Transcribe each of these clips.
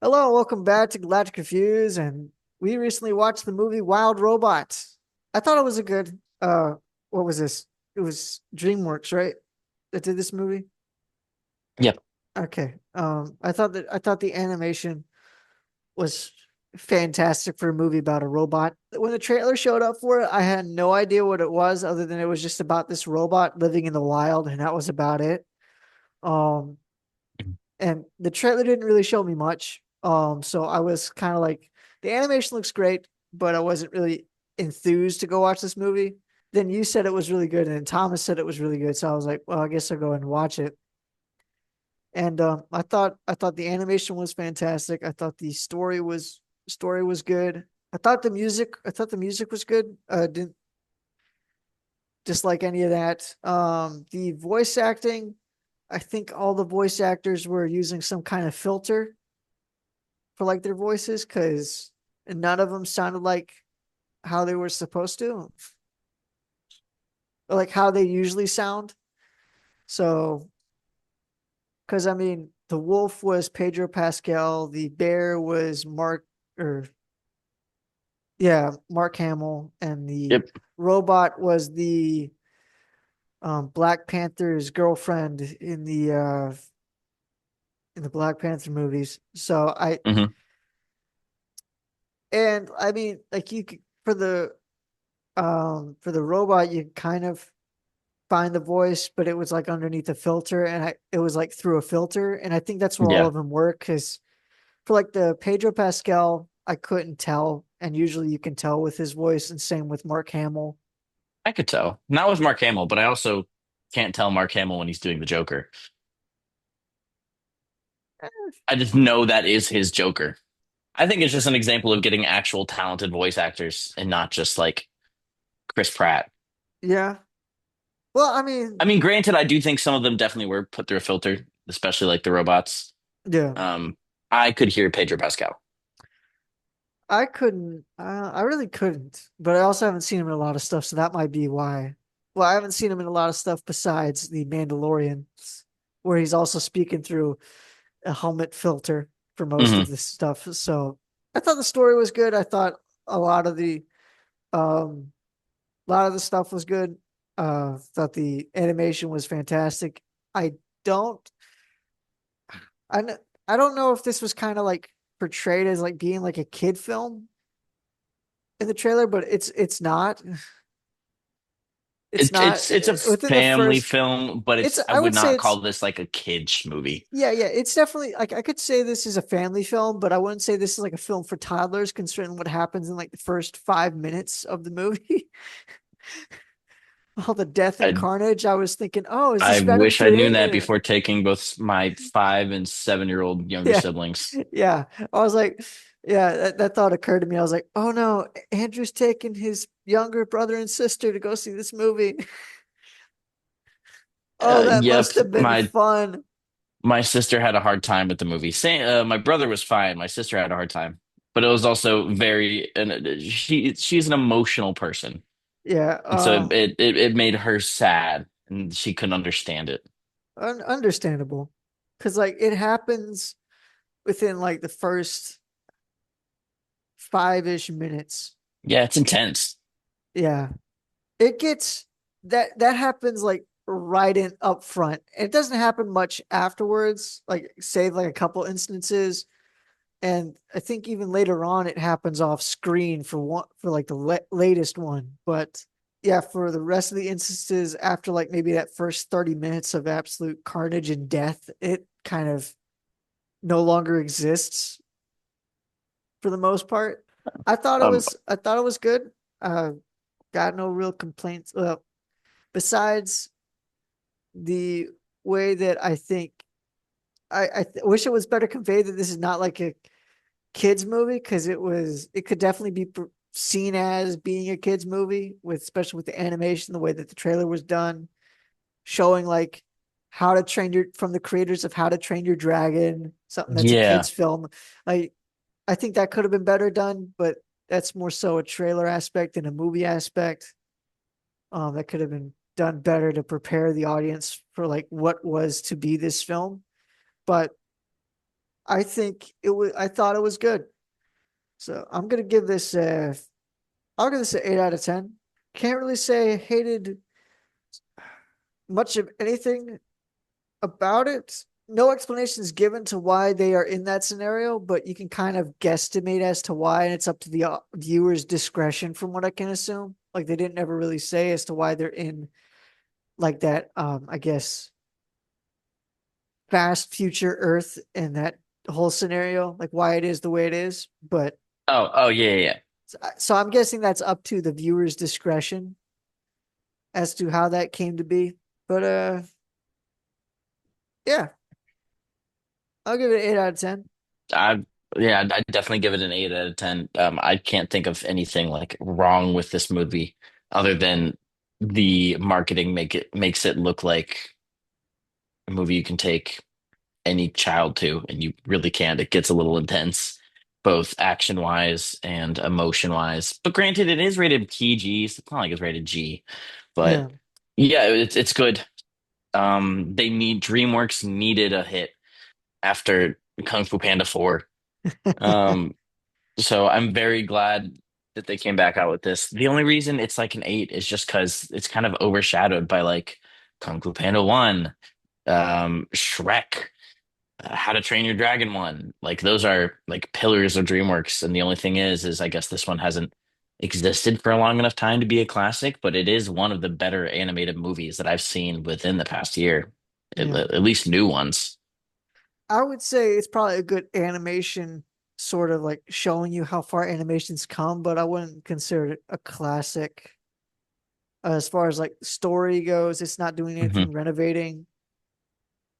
Hello, welcome back to Galactic Confused, and we recently watched the movie Wild Robot. I thought it was a good what was this? It was DreamWorks, right? That did this movie? Yep. Okay. I thought the animation was fantastic for a movie about a robot. When the trailer showed up for it, I had no idea what it was other than it was just about this robot living in the wild, and that was about it. Um and the trailer didn't really show me much. So I was kind of like, the animation looks great, but I wasn't really enthused to go watch this movie. Then you said it was really good, and Thomas said it was really good. So I was like, well, I guess I'll go and watch it. And I thought the animation was fantastic. I thought the story was good. I thought the music was good. Didn't dislike any of that. The voice acting, I think all the voice actors were using some kind of filter for like their voices because none of them sounded like how they were supposed to, or like how they usually sound. So, because I mean, the wolf was Pedro Pascal, the bear was or Mark Hamill, and the Yep. robot was the Black Panther's girlfriend in the Black Panther movies. So hmm I mean, like you could, for the robot, you kind of find the voice, but it was like underneath a filter, and it was like through a filter, and I think that's where all Yeah. of them work. Because for like the Pedro Pascal, I couldn't tell, and usually you can tell with his voice, and same with Mark Hamill. I could tell. Not with Mark Hamill, but I also can't tell Mark Hamill when he's doing the Joker. I just know that is his Joker. I think it's just an example of getting actual talented voice actors and not just like Chris Pratt. Yeah. Well, I mean, I mean, granted, I do think some of them definitely were put through a filter, especially like the robots. yeah, Um, I could hear Pedro Pascal. I couldn't. I really couldn't. But I also haven't seen him in a lot of stuff, so that might be why. Well, I haven't seen him in a lot of stuff besides the Mandalorian, where he's also speaking through a helmet filter for most of hmm this stuff. So I thought the story was good. I thought a lot of the um stuff was good. Thought the animation was fantastic. I don't I I don't know if this was kind of like portrayed as like being like a kid film in the trailer, but it's not. It's not It's a within the family first. film, but It's it's I I would would say not it's call this like a kids movie. yeah. It's definitely like I could say this is a family film, but I wouldn't say this is like a film for toddlers, considering what happens in like the first 5 minutes of the movie. All the death and I carnage. I was thinking, oh, is I this Venom wish I knew that 3? before taking both my 5 and 7-year-old younger Yeah, siblings. yeah. I was like, yeah, that thought occurred to me. I was like, oh no, Andrew's taking his younger brother and sister to go see this movie. Oh, that Yep, must have been fun. my sister had a hard time with the movie. My brother was fine. My sister had a hard time, but it was also very and she's an emotional person, Yeah, and so it made her sad, and she couldn't understand it. understandable. Because like it happens within like the first 5-ish minutes. Yeah, it's intense. Yeah, it gets that happens like right in up front. It doesn't happen much afterwards, like save like a couple instances. And I think even later on it happens off screen for one for like the latest one. But yeah, for the rest of the instances after like maybe that first 30 minutes of absolute carnage and death, it kind of no longer exists for the most part. Um, I thought it was good. Uh got no real complaints. Besides the way that I think wish it was better conveyed that this is not like a kids movie, because it could definitely be seen as being a kids movie, with especially with the animation, the way that the trailer was done, showing like how to train your from the creators of How to Train Your Dragon, something that's a yeah. kids film. I think that could have been better done, but that's more so a trailer aspect than a movie aspect. That could have been done better to prepare the audience for like what was to be this film. But I think it was. I thought it was good. So I'm gonna give this. I'll give this an 8 out of 10. Can't really say I hated much of anything about it. No explanations given to why they are in that scenario, but you can kind of guesstimate as to why, and it's up to the viewer's discretion, from what I can assume. Like they didn't ever really say as to why they're in like that. I guess fast future Earth and that whole scenario, like why it is the way it is. But Oh, yeah, yeah, yeah. so I'm guessing that's up to the viewer's discretion as to how that came to be. But yeah, I'll give it an 8 out of 10. I yeah, I'd definitely give it an 8 out of 10. I can't think of anything like wrong with this movie other than the marketing makes it look like a movie you can take any child to, and you really can't. It gets a little intense, both action wise and emotion wise. But granted, it is rated PG, so it's not like it's rated G. But Yeah. yeah, it's good. DreamWorks needed a hit after Kung Fu Panda 4. Um, so I'm very glad that they came back out with this. The only reason it's like an 8 is just because it's kind of overshadowed by like Kung Fu Panda 1, Shrek, How to Train Your Dragon 1. Like those are like pillars of DreamWorks. And the only thing is I guess this one hasn't existed for a long enough time to be a classic, but it is one of the better animated movies that I've seen within the past year, Yeah. at least new ones. I would say it's probably a good animation, sort of like showing you how far animations come, but I wouldn't consider it a classic. As far as like story goes, it's not doing Hmm. anything renovating,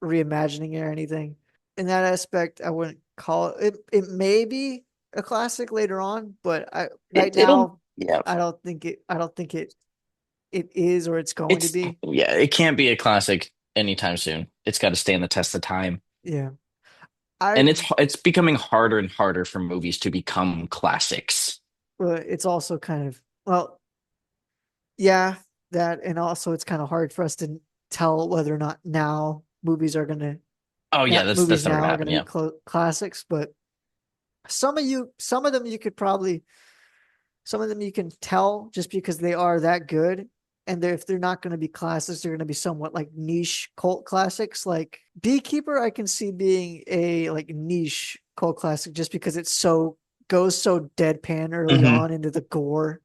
reimagining it or anything. In that aspect, I wouldn't call it. It may be a classic later on, but I right It'll now yeah. I don't think it. I don't think it is or it's going to It's be. yeah, it can't be a classic anytime soon. It's got to stand the test of time. Yeah, I. And it's becoming harder and harder for movies to become classics. It's also kind of well, yeah, that, and also it's kind of hard for us to tell whether or not now Oh yeah, movies that's never now gonna are happen. gonna be Yeah. classics. But some of them you could probably, some of them you can tell just because they are that good. And if they're not going to be classics, they're going to be somewhat like niche cult classics. Like Beekeeper, I can see being a like niche cult classic just because it's so goes so deadpan early Hmm. on into the gore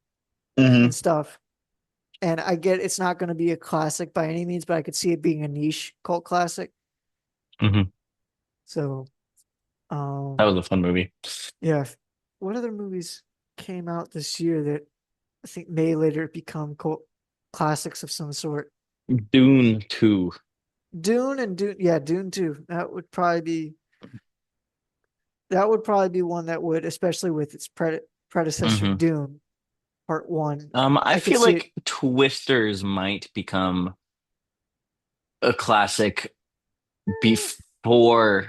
and Hmm. stuff. And I get it's not going to be a classic by any means, but I could see it being a niche cult classic. Hmm. So, That um, was a fun movie. yeah. What other movies came out this year that I think may later become cult classics of some sort? Dune 2. Dune and Dune, yeah, Dune 2. That would probably be one that would, especially with its predecessor Hmm. Dune Part 1. I I could feel see it. like Twisters might become a classic before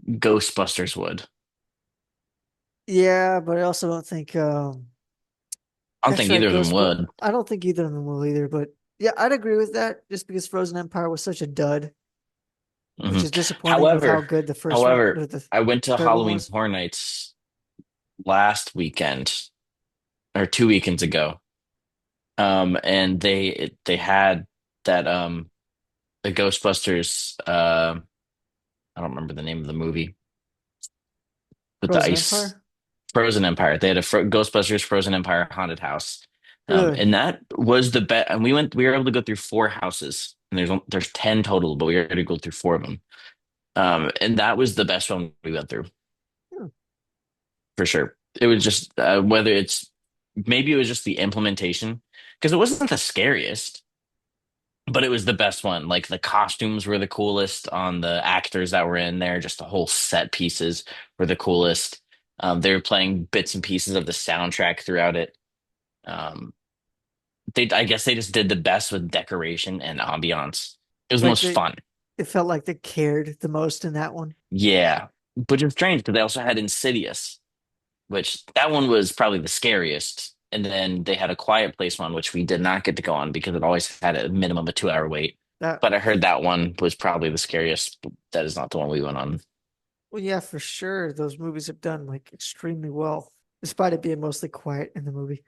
Ghostbusters would. Yeah, but I also don't think I don't that's think right. either of them Ghost, but would. I don't think either of them will either. But yeah, I'd agree with that just because Frozen Empire was such a dud, Hmm. which is disappointing with how However, good the first one, however, the I went to third one Halloween was. Horror Nights last weekend or 2 weekends ago. And they had that the Ghostbusters I don't remember the name of the movie with the Frozen ice Empire? Frozen Empire. They had a Ghostbusters Frozen Empire haunted house. Really? And that was the best. And we were able to go through four houses, and there's 10 total, but we were able to go through four of them. And that was the best one we went through Hmm. for sure. It was just whether it's maybe it was just the implementation because it wasn't the scariest, but it was the best one. Like the costumes were the coolest on the actors that were in there. Just the whole set pieces were the coolest. They were playing bits and pieces of the soundtrack throughout it. Um, I guess they just did the best with decoration and ambiance. It was the Like most fun. it felt like they cared the most in that one. Yeah, which is strange because they also had Insidious, which that one was probably the scariest. And then they had a Quiet Place one, which we did not get to go on because it always had a minimum of 2 hour wait. That But I heard that one was probably the scariest. That is not the one we went on. Well, yeah, for sure. Those movies have done like extremely well, despite it being mostly quiet in the movie.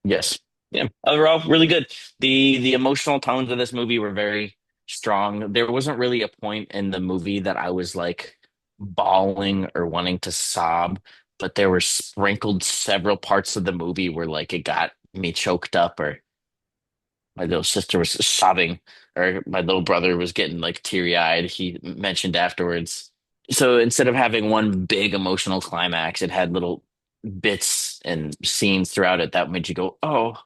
Yes. Yeah. Overall, really good. The emotional tones of this movie were very strong. There wasn't really a point in the movie that I was like bawling or wanting to sob, but there were sprinkled several parts of the movie where like it got me choked up, or my little sister was sobbing, or my little brother was getting like teary-eyed. He mentioned afterwards. So instead of having one big emotional climax, it had little bits and scenes throughout it that made you go, "Oh,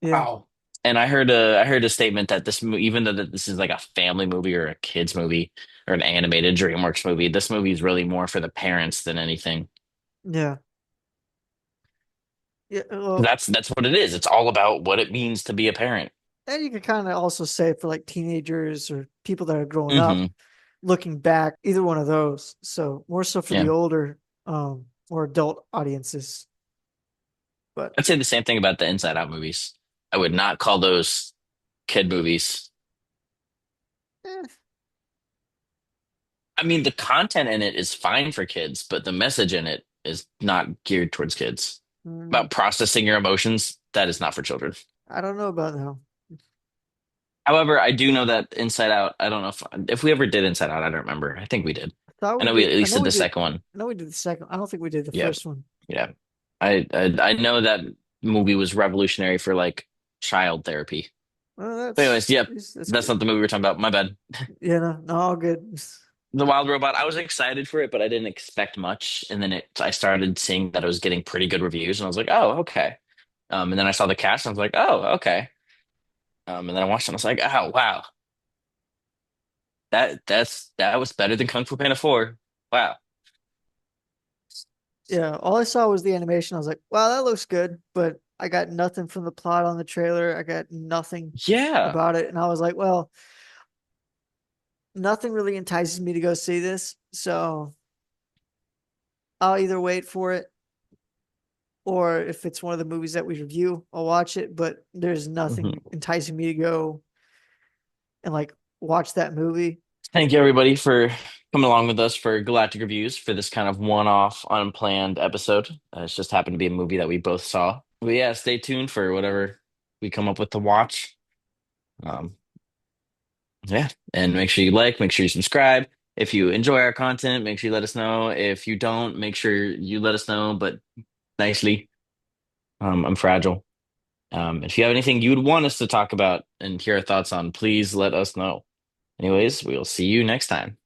Yeah, wow." And I heard a statement that even though that this is like a family movie or a kids movie or an animated DreamWorks movie, this movie is really more for the parents than anything. yeah, yeah. Well, That's what it is. It's all about what it means to be a parent. and you can kind of also say for like teenagers or people that are growing up, Hmm. looking back, either one of those. So more so for the Yeah. older, or adult audiences. But I'd say the same thing about the Inside Out movies. I would not call those kid movies. eh, I mean, the content in it is fine for kids, but the message in it is not geared towards kids. mm, About processing your emotions, that is not for children. I don't know about now. However, I do know that Inside Out, I don't know if we ever did Inside Out, I don't remember. I think we did. I thought I we know we did. at I least know did we the did. second one. I know we did the second. I don't think we did the Yeah. first one. Yeah. I know that movie was revolutionary for like child therapy. Well, But anyways, yep, that's that's good. not the movie we're talking about. My bad. Yeah, no, no, all good. The Wild Robot, I was excited for it, but I didn't expect much. And then I started seeing that it was getting pretty good reviews, and I was like, oh, okay. And then I saw the cast, and I was like, oh, okay. And then I watched it, and I was like, oh, wow, that was better than Kung Fu Panda 4. Wow. Yeah, all I saw was the animation. I was like, wow, that looks good, but I got nothing from the plot on the trailer. I got nothing Yeah. about it. And I was like, well, nothing really entices me to go see this. So I'll either wait for it, or if it's one of the movies that we review, I'll watch it. But there's nothing Mhm. enticing me to go and like watch that movie. Thank you, everybody, for coming along with us for Galactic Reviews for this kind of one-off, unplanned episode. It's just happened to be a movie that we both saw. But yeah, stay tuned for whatever we come up with to watch. Um, Yeah, and make sure you like, make sure you subscribe. If you enjoy our content, make sure you let us know. If you don't, make sure you let us know, but nicely. I'm fragile. If you have anything you would want us to talk about and hear our thoughts on, please let us know. Anyways, we'll see you next time.